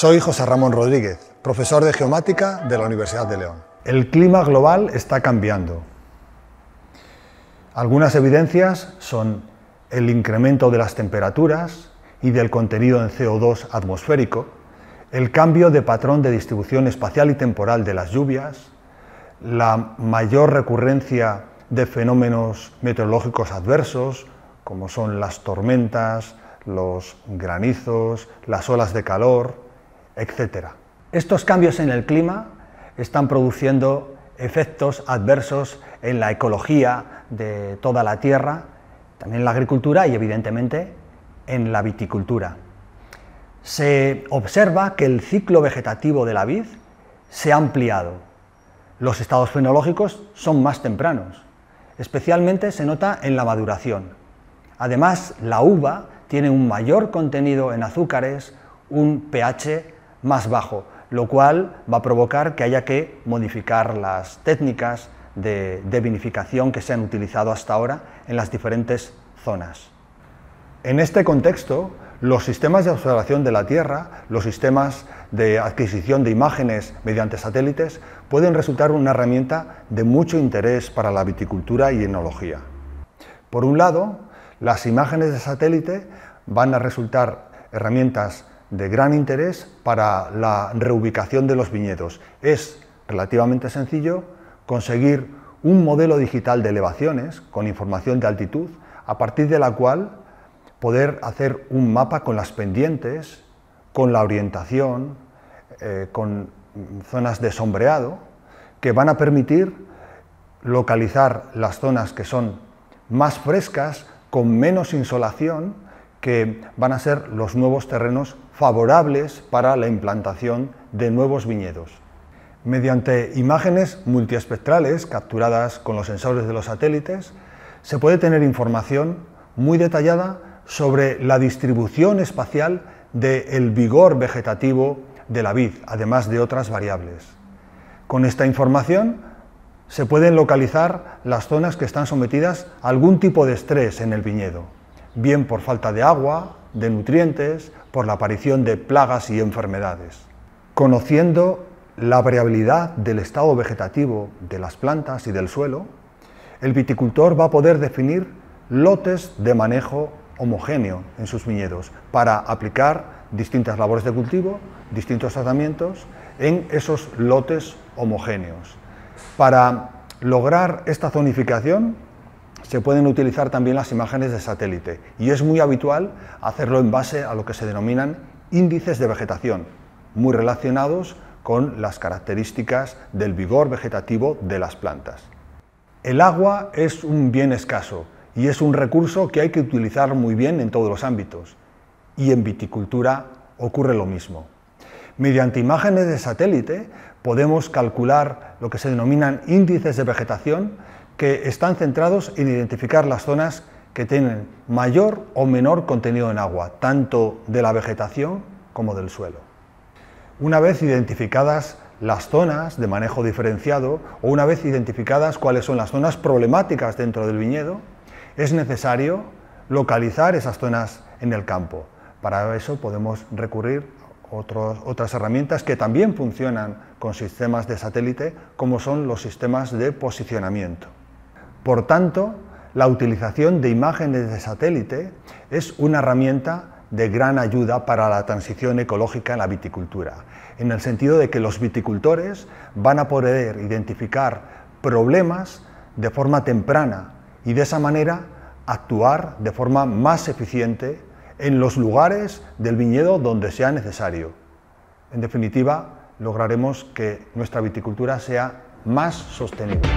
Soy José Ramón Rodríguez, profesor de Geomática de la Universidad de León. El clima global está cambiando. Algunas evidencias son el incremento de las temperaturas y del contenido en CO2 atmosférico, el cambio de patrón de distribución espacial y temporal de las lluvias, la mayor recurrencia de fenómenos meteorológicos adversos, como son las tormentas, los granizos, las olas de calor, etc. Estos cambios en el clima están produciendo efectos adversos en la ecología de toda la Tierra, también en la agricultura y, evidentemente, en la viticultura. Se observa que el ciclo vegetativo de la vid se ha ampliado. Los estados fenológicos son más tempranos. Especialmente se nota en la maduración. Además, la uva tiene un mayor contenido en azúcares, un pH más bajo, lo cual va a provocar que haya que modificar las técnicas de vinificación que se han utilizado hasta ahora en las diferentes zonas. En este contexto, los sistemas de observación de la Tierra, los sistemas de adquisición de imágenes mediante satélites, pueden resultar una herramienta de mucho interés para la viticultura y enología. Por un lado, las imágenes de satélite van a resultar herramientas de gran interés para la reubicación de los viñedos. Es relativamente sencillo conseguir un modelo digital de elevaciones con información de altitud, a partir de la cual poder hacer un mapa con las pendientes, con la orientación, con zonas de sombreado, que van a permitir localizar las zonas que son más frescas, con menos insolación, que van a ser los nuevos terrenos favorables para la implantación de nuevos viñedos. Mediante imágenes multiespectrales capturadas con los sensores de los satélites, se puede tener información muy detallada sobre la distribución espacial del vigor vegetativo de la vid, además de otras variables. Con esta información se pueden localizar las zonas que están sometidas a algún tipo de estrés en el viñedo, bien por falta de agua, de nutrientes, por la aparición de plagas y enfermedades. Conociendo la variabilidad del estado vegetativo de las plantas y del suelo, el viticultor va a poder definir lotes de manejo homogéneo en sus viñedos para aplicar distintas labores de cultivo, distintos tratamientos en esos lotes homogéneos. Para lograr esta zonificación se pueden utilizar también las imágenes de satélite y es muy habitual hacerlo en base a lo que se denominan índices de vegetación, muy relacionados con las características del vigor vegetativo de las plantas. El agua es un bien escaso y es un recurso que hay que utilizar muy bien en todos los ámbitos, y en viticultura ocurre lo mismo. Mediante imágenes de satélite podemos calcular lo que se denominan índices de vegetación, que están centrados en identificar las zonas que tienen mayor o menor contenido en agua, tanto de la vegetación como del suelo. Una vez identificadas las zonas de manejo diferenciado, o una vez identificadas cuáles son las zonas problemáticas dentro del viñedo, es necesario localizar esas zonas en el campo. Para eso podemos recurrir a otras herramientas que también funcionan con sistemas de satélite, como son los sistemas de posicionamiento. Por tanto, la utilización de imágenes de satélite es una herramienta de gran ayuda para la transición ecológica en la viticultura, en el sentido de que los viticultores van a poder identificar problemas de forma temprana y de esa manera actuar de forma más eficiente en los lugares del viñedo donde sea necesario. En definitiva, lograremos que nuestra viticultura sea más sostenible.